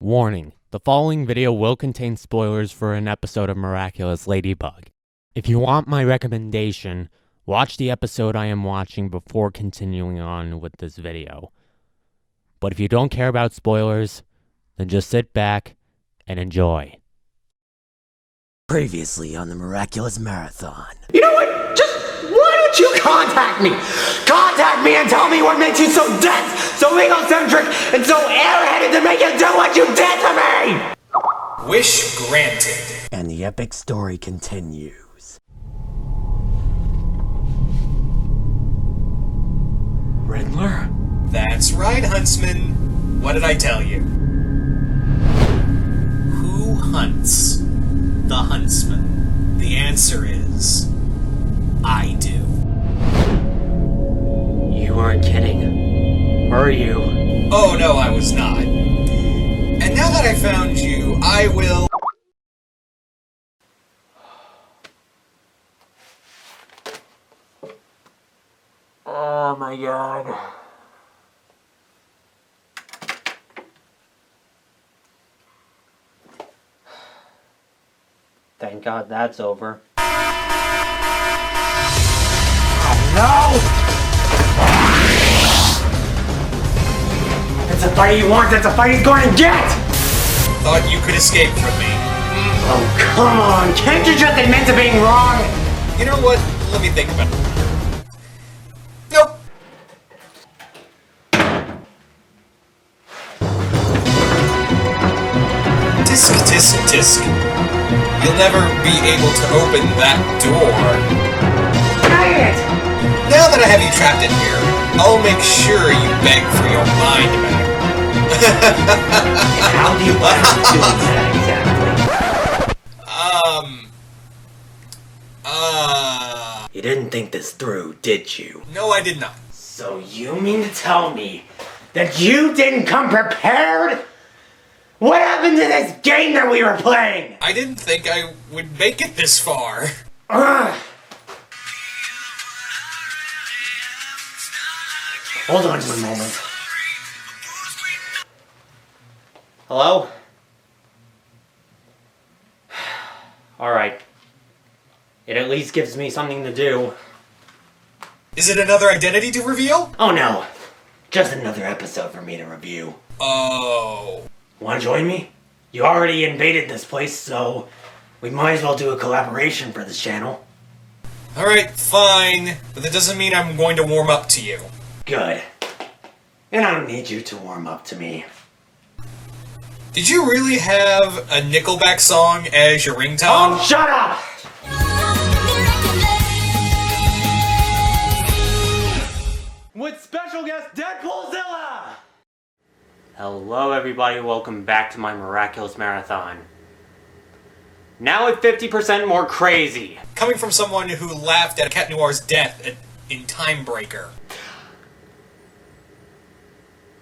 Warning, the following video will contain spoilers for an episode of Miraculous Ladybug. If you want my recommendation, watch the episode I am watching before continuing on with this video. But if you don't care about spoilers, then just sit back and enjoy. Previously on the Miraculous Marathon. You know what? Just why don't you contact me? Contact me and tell me what makes you so dense, so egocentric, and so airheaded to make you do what you did to me! Wish granted. And the epic story continues. Riddler? That's right, Huntsman. What did I tell you? Who hunts the huntsman? The answer is... I do. You weren't kidding, were you? Oh, no, I was not. And now that I found you, I will... Oh my god. Thank God that's over. No! It's a fight he wants, it's a fight he's going to get! Thought you could escape from me. Oh, come on! Can't you just admit to being wrong? You know what? Let me think about it. Nope. Tisk, tisk, tisk. You'll never be able to open that door. Dang it! Now that I have you trapped in here, I'll make sure you beg for your mind back. How do you want to do that exactly? You didn't think this through, did you? No, I did not. So you mean to tell me that you didn't come prepared? What happened to this game that we were playing? I didn't think I would make it this far. Hold on one moment. Hello? Alright. It at least gives me something to do. Is it another identity to reveal? Oh no. Just another episode for me to review. Oh. Wanna join me? You already invaded this place, so we might as well do a collaboration for this channel. Alright, fine. But that doesn't mean I'm going to warm up to you. Good. And I don't need you to warm up to me. Did you really have a Nickelback song as your ringtone? Oh, shut up! With special guest Deadpoolzilla! Hello everybody, welcome back to my Miraculous Marathon. Now at 50% more crazy. Coming from someone who laughed at Cat Noir's death in Timebreaker.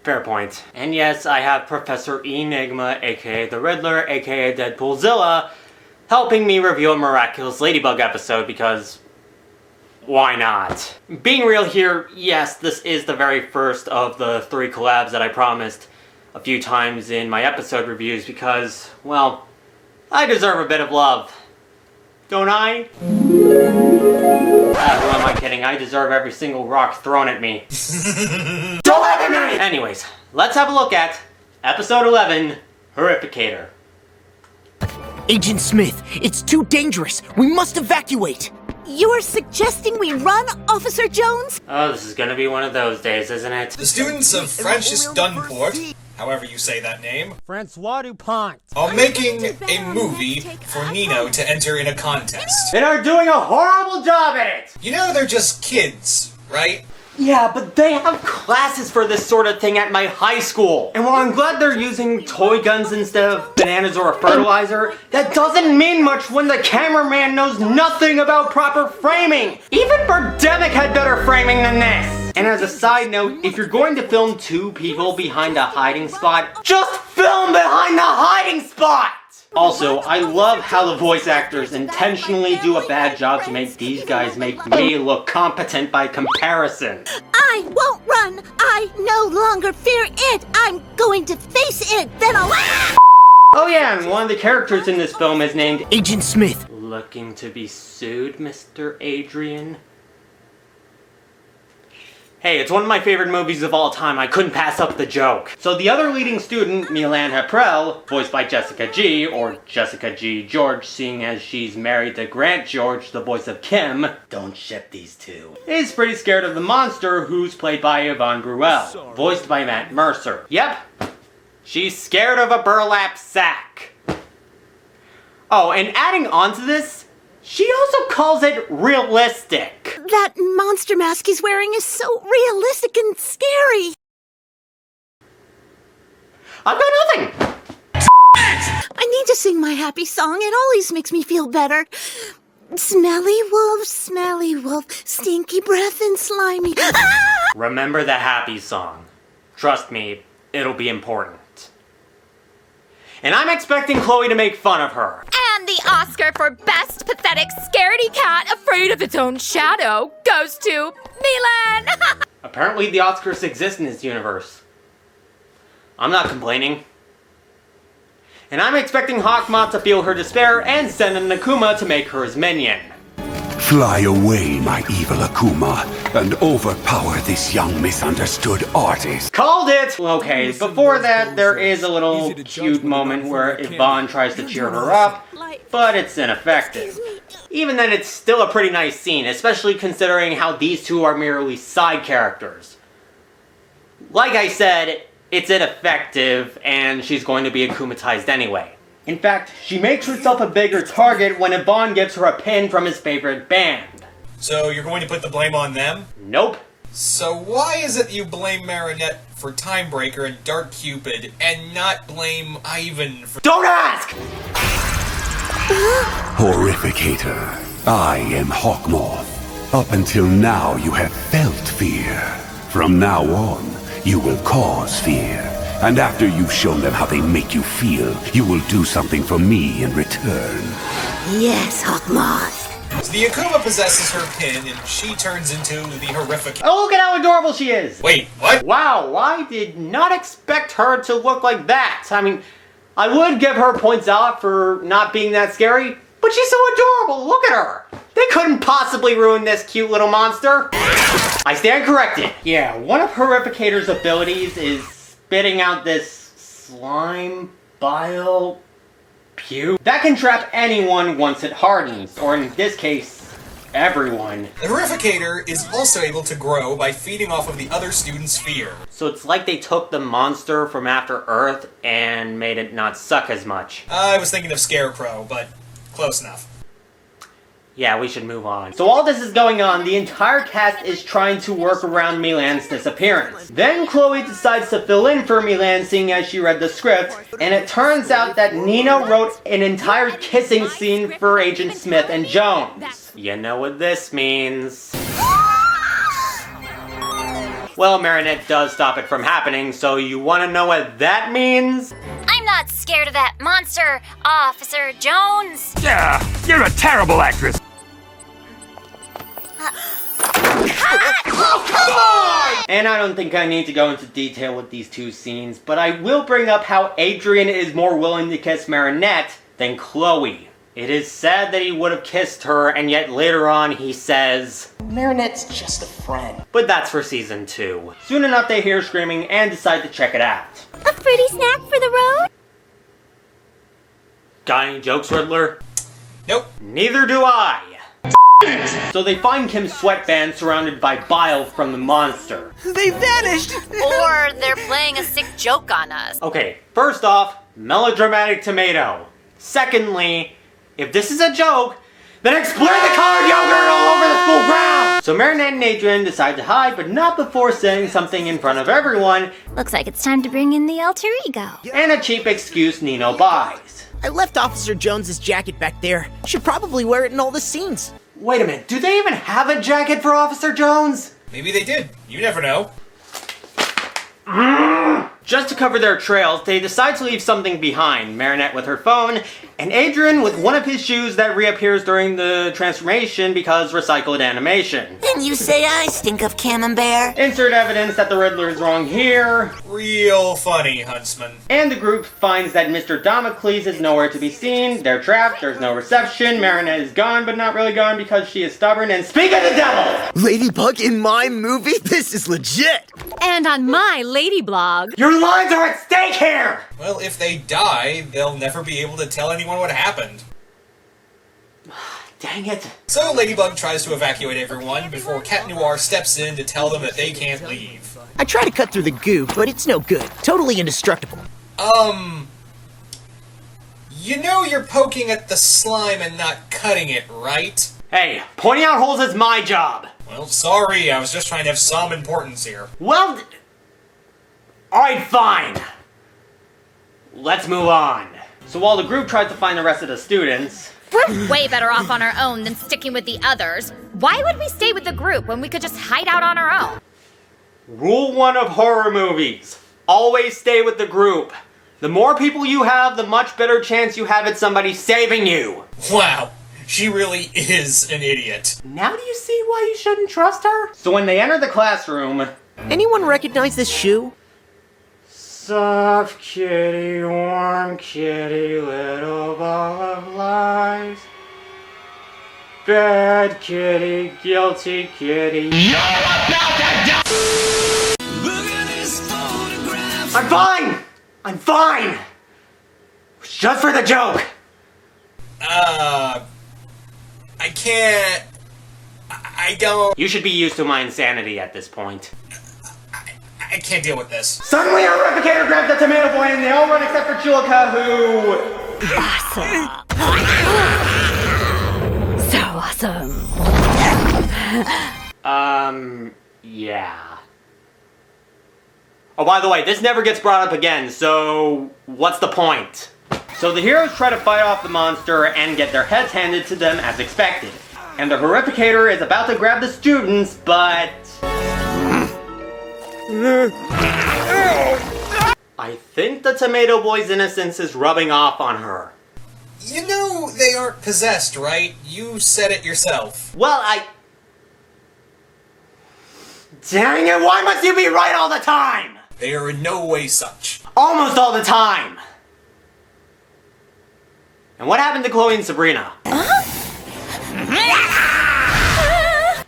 Fair point. And yes, I have Professor Enigma, aka the Riddler, aka Deadpoolzilla, helping me review a Miraculous Ladybug episode because... why not? Being real here, yes, this is the very first of the 3 collabs that I promised a few times in my episode reviews because, well, I deserve a bit of love. Don't I? Who am I kidding? I deserve every single rock thrown at me. Don't laugh at me! Anyways, let's have a look at Episode 11, Horrificator. Agent Smith, it's too dangerous. We must evacuate. You're suggesting we run, Officer Jones? Oh, this is gonna be one of those days, isn't it? The students of Francis Dunport, however you say that name, Francois DuPont. are making a movie for Nino to enter in a contest. And are doing a horrible job at it! You know they're just kids, right? Yeah, but they have classes for this sort of thing at my high school. And while I'm glad they're using toy guns instead of bananas or a fertilizer, that doesn't mean much when the cameraman knows nothing about proper framing. Even Birdemic had better framing than this. And as a side note, if you're going to film 2 people behind a hiding spot, just film behind the hiding spot! Also, I love how the voice actors intentionally do a bad job to make these guys make me look competent by comparison. I won't run! I no longer fear it! I'm going to face it! Then I'll... Oh yeah, and one of the characters in this film is named Agent Smith. Looking to be sued, Mr. Adrian? Hey, it's one of my favorite movies of all time. I couldn't pass up the joke. So the other leading student, Milan Haprel, voiced by Jessica G, or Jessica G. George, seeing as she's married to Grant George, the voice of Kim, Don't ship these two. is pretty scared of the monster, who's played by Yvonne Bruel, voiced by Matt Mercer. Yep, she's scared of a burlap sack. Oh, and adding on to this, she also calls it realistic. That monster mask he's wearing is so realistic and scary. I've got nothing! I need to sing my happy song. It always makes me feel better. Smelly wolf, stinky breath and slimy. Ah! Remember the happy song. Trust me, it'll be important. And I'm expecting Chloe to make fun of her. And the Oscar for Best Pathetic Scaredy Cat Afraid of Its Own Shadow goes to Milan! Apparently the Oscars exist in this universe. I'm not complaining. And I'm expecting Hawkmoth to feel her despair and send in Akuma to make her his minion. Fly away, my evil Akuma, and overpower this young misunderstood artist. Called it! Okay, before that, there is a little cute moment where Yvonne tries to cheer her up, but it's ineffective. Even then, it's still a pretty nice scene, especially considering how these two are merely side characters. Like I said, it's ineffective, and she's going to be akumatized anyway. In fact, she makes herself a bigger target when Yvonne gives her a pin from his favorite band. So you're going to put the blame on them? Nope. So why is it you blame Marinette for Timebreaker and Dark Cupid, and not blame Ivan for— Don't ask! Horrificator, I am Hawkmoth. Up until now, you have felt fear. From now on, you will cause fear. And after you've shown them how they make you feel, you will do something for me in return. Yes, Hawkmoth. So the Akuma possesses her pin, and she turns into the Horrificator. Oh, look at how adorable she is! Wait, what? Wow, I did not expect her to look like that. I mean, I would give her points out for not being that scary, but she's so adorable, look at her! They couldn't possibly ruin this cute little monster. I stand corrected. Yeah, one of Horrificator's abilities is spitting out this slime, bile, puke that can trap anyone once it hardens, or in this case, everyone. The Horrificator is also able to grow by feeding off of the other students' fear. So it's like they took the monster from After Earth and made it not suck as much. I was thinking of Scarecrow, but close enough. Yeah, we should move on. So while this is going on, the entire cast is trying to work around Milan's disappearance. Then Chloe decides to fill in for Milan, seeing as she read the script, and it turns out that Nina wrote an entire kissing scene for Agent Smith and Jones. You know what this means. Well, Marinette does stop it from happening, so you want to know what that means? I'm not scared of that monster, Officer Jones. Yeah, you're a terrible actress. And I don't think I need to go into detail with these two scenes, but I will bring up how Adrian is more willing to kiss Marinette than Chloe. It is sad that he would have kissed her, and yet later on he says, Marinette's just a friend. but that's for season 2. Soon enough they hear screaming and decide to check it out. A fruity snack for the road? Got any jokes, Riddler? Nope. Neither do I! So they find Kim's sweatband surrounded by bile from the monster. They vanished! Or they're playing a sick joke on us. Okay, first off, melodramatic tomato. Secondly, if this is a joke, then explode the colored yogurt all over the school ground! So Marinette and Adrian decide to hide, but not before saying something in front of everyone, Looks like it's time to bring in the alter ego. and a cheap excuse Nino buys. I left Officer Jones's jacket back there. Should probably wear it in all the scenes. Wait a minute, do they even have a jacket for Officer Jones? Maybe they did. You never know. Just to cover their trails, they decide to leave something behind, Marinette with her phone, And Adrian with one of his shoes that reappears during the transformation because recycled animation. Then you say I stink of camembert? Insert evidence that the Riddler is wrong here. Real funny, Huntsman. And the group finds that Mr. Damocles is nowhere to be seen. They're trapped, there's no reception. Marinette is gone, but not really gone because she is stubborn. And speak of the devil! Ladybug in my movie? This is legit! And on my lady blog. Your lines are at stake here! Well, if they die, they'll never be able to tell anyone what happened. Dang it. So Ladybug tries to evacuate everyone before Cat Noir steps in to tell them that they can't leave. I try to cut through the goo, but it's no good. Totally indestructible. You know you're poking at the slime and not cutting it, right? Hey, pointing out holes is my job. Well, sorry, I was just trying to have some importance here. Well, alright, fine. Let's move on. So while the group tries to find the rest of the students... We're way better off on our own than sticking with the others. Why would we stay with the group when we could just hide out on our own? Rule 1 of horror movies. Always stay with the group. The more people you have, the much better chance you have at somebody saving you. Wow, she really is an idiot. Now do you see why you shouldn't trust her? So when they enter the classroom... Anyone recognize this shoe? Soft kitty, warm kitty, little ball of lies. Bad kitty, guilty kitty. I'm fine! I'm fine! Just for the joke! I can't... I don't... You should be used to my insanity at this point. I can't deal with this. Suddenly a Horrificator grabs the tomato boy and they all run except for Chulika, who... Awesome. So awesome. Yeah. Oh, by the way, this never gets brought up again, so what's the point? So the heroes try to fight off the monster and get their heads handed to them as expected. And the Horrificator is about to grab the students, but... I think the Tomato Boy's innocence is rubbing off on her. You know they aren't possessed, right? You said it yourself. Well, Dang it, why must you be right all the time? They are in no way such. Almost all the time! And what happened to Chloe and Sabrina?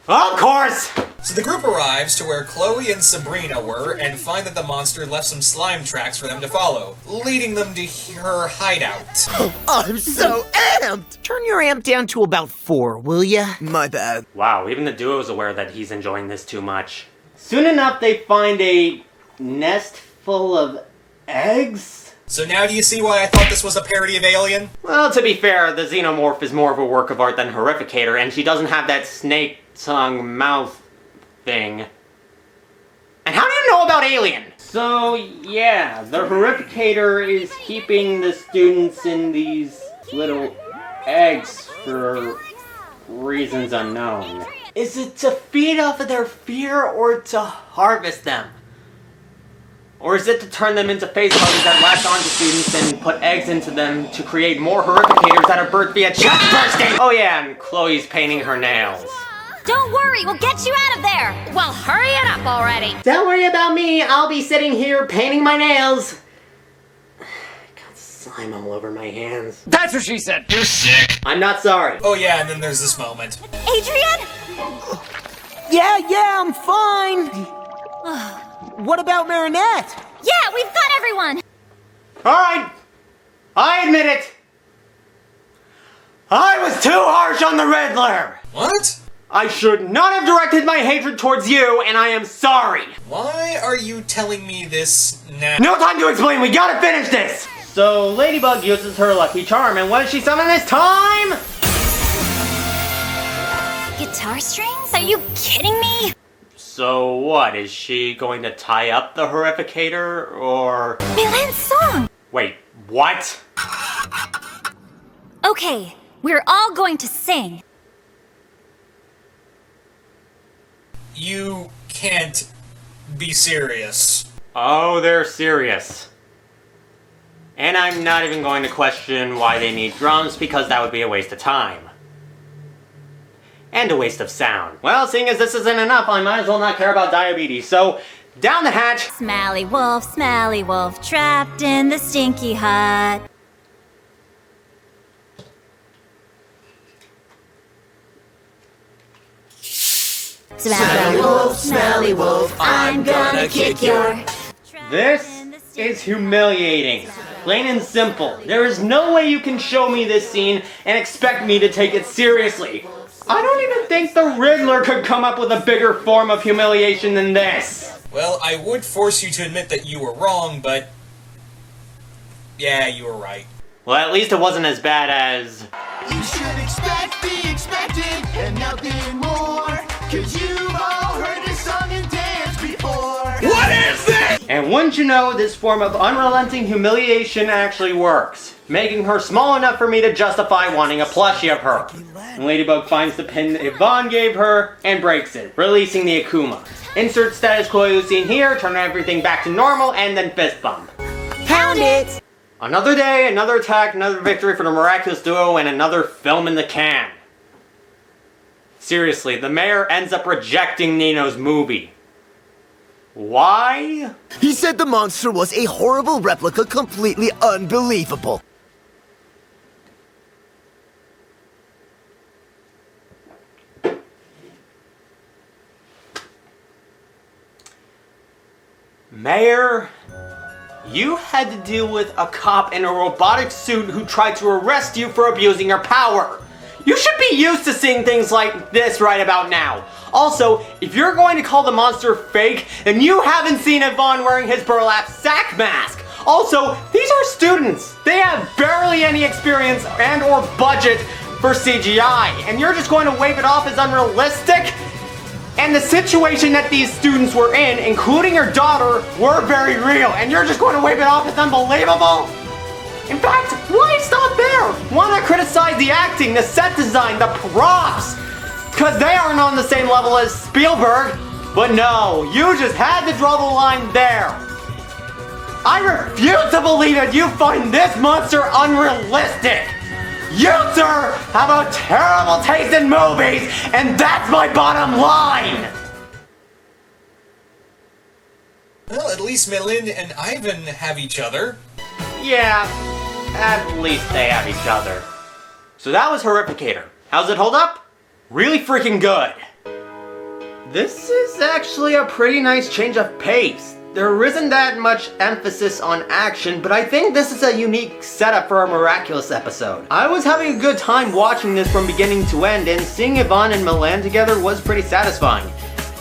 Of course! So the group arrives to where Chloe and Sabrina were and find that the monster left some slime tracks for them to follow, leading them to her hideout. I'm so amped! Turn your amp down to about 4, will ya? My bad. Wow, even the duo is aware that he's enjoying this too much. Soon enough, they find a nest full of eggs? So now do you see why I thought this was a parody of Alien? Well, to be fair, the Xenomorph is more of a work of art than Horrificator, and she doesn't have that snake tongue mouth thing. And how do you know about Alien? So, yeah, the Horrificator is keeping the students in these little eggs for reasons unknown. Is it to feed off of their fear or to harvest them? Or is it to turn them into face huggers that latch onto students and put eggs into them to create more Horrificators that are birthed via chest bursting? Oh yeah, and Chloe's painting her nails. Don't worry, we'll get you out of there. Well, hurry it up already. Don't worry about me, I'll be sitting here painting my nails. Got slime all over my hands. That's what she said. You're sick. I'm not sorry. Oh yeah, and then there's this moment. Adrian? Yeah, I'm fine. What about Marinette? Yeah, we've got everyone. Alright, I admit it. I was too harsh on the Riddler. What? I should not have directed my hatred towards you, and I am sorry. Why are you telling me this now? No time to explain, we gotta finish this! So, Ladybug uses her lucky charm, and what does she summon this time? Guitar strings? Are you kidding me? So what, is she going to tie up the Horrificator, or... Milan's song! Wait, what? Okay, we're all going to sing. You can't be serious. Oh, they're serious. And I'm not even going to question why they need drums, because that would be a waste of time. And a waste of sound. Well, seeing as this isn't enough, I might as well not care about diabetes, so down the hatch! Smelly wolf, trapped in the stinky hut. Smelly wolf, I'm gonna kick your... This is humiliating. Plain and simple. There is no way you can show me this scene and expect me to take it seriously. I don't even think the Riddler could come up with a bigger form of humiliation than this. Well, I would force you to admit that you were wrong, but... yeah, you were right. Well, at least it wasn't as bad as... You should expect the expected and nothing more, 'cause you've all heard this song and dance before. What is this? And wouldn't you know, this form of unrelenting humiliation actually works, making her small enough for me to justify wanting a plushie of her. And Ladybug finds the pin Yvonne gave her and breaks it, releasing the Akuma. Insert status quo scene here, turn everything back to normal, and then fist bump. Pound it! Another day, another attack, another victory for the Miraculous Duo, and another film in the can. Seriously, the mayor ends up rejecting Nino's movie. Why? He said the monster was a horrible replica, completely unbelievable. Mayor, you had to deal with a cop in a robotic suit who tried to arrest you for abusing your power. You should be used to seeing things like this right about now. Also, if you're going to call the monster fake, then you haven't seen Yvonne wearing his burlap sack mask. Also, these are students. They have barely any experience and or budget for CGI, and you're just going to wave it off as unrealistic? And the situation that these students were in, including your daughter, were very real, and you're just going to wave it off as unbelievable? In fact, why stop there? Why not criticize the acting, the set design, the props? Because they aren't on the same level as Spielberg. But no, you just had to draw the line there. I refuse to believe that you find this monster unrealistic. You, sir, have a terrible taste in movies, and that's my bottom line! Well, at least Melin and Ivan have each other. Yeah, at least they have each other. So that was Horrificator. How's it hold up? Really freaking good. This is actually a pretty nice change of pace. There isn't that much emphasis on action, but I think this is a unique setup for a Miraculous episode. I was having a good time watching this from beginning to end, and seeing Yvonne and Milan together was pretty satisfying.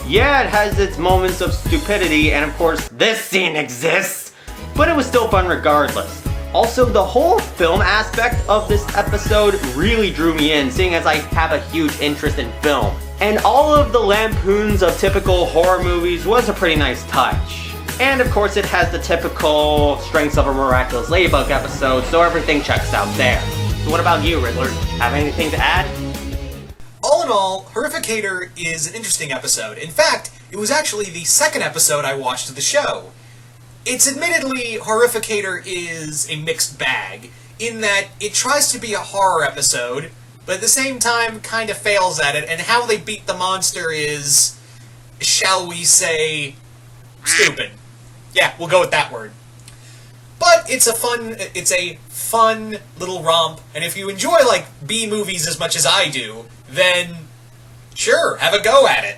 Yeah, it has its moments of stupidity, and of course this scene exists, but it was still fun regardless. Also, the whole film aspect of this episode really drew me in, seeing as I have a huge interest in film. And all of the lampoons of typical horror movies was a pretty nice touch. And of course it has the typical strengths of a Miraculous Ladybug episode, so everything checks out there. So what about you, Riddler? Have anything to add? All in all, Horrificator is an interesting episode. In fact, it was actually the second episode I watched of the show. It's admittedly, Horrificator is a mixed bag, in that it tries to be a horror episode, but at the same time kind of fails at it, and how they beat the monster is, shall we say, stupid. Yeah, we'll go with that word. But it's a fun little romp, and if you enjoy, like, B-movies as much as I do, then sure, have a go at it.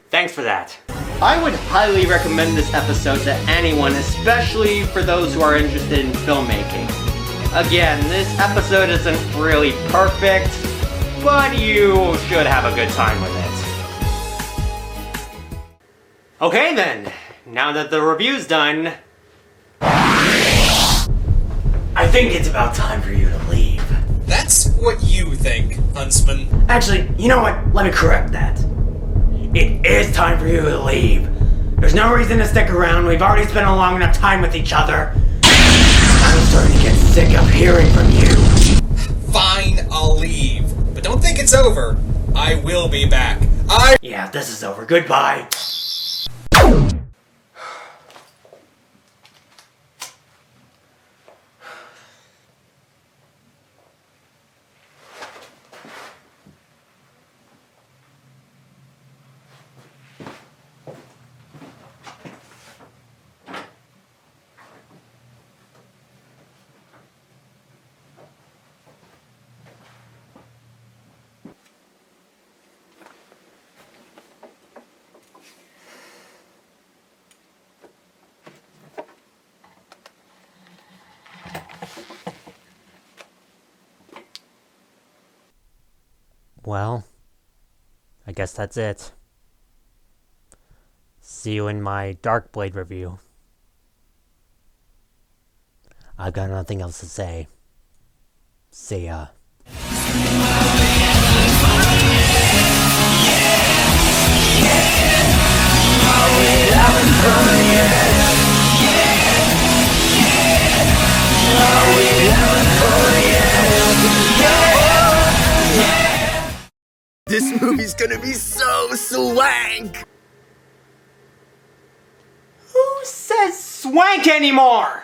Thanks for that. I would highly recommend this episode to anyone, especially for those who are interested in filmmaking. Again, this episode isn't really perfect, but you should have a good time with it. Okay then, now that the review's done, I think it's about time for you to leave. That's what you think, Huntsman. Actually, you know what? Let me correct that. It is time for you to leave. There's no reason to stick around. We've already spent a long enough time with each other. I'm starting to get sick of hearing from you. Fine, I'll leave. But don't think it's over. I will be back. Yeah, this is over. Goodbye. Well, I guess that's it. See you in my Darkblade review. I've got nothing else to say. See ya. This movie's gonna be so swank! Who says swank anymore?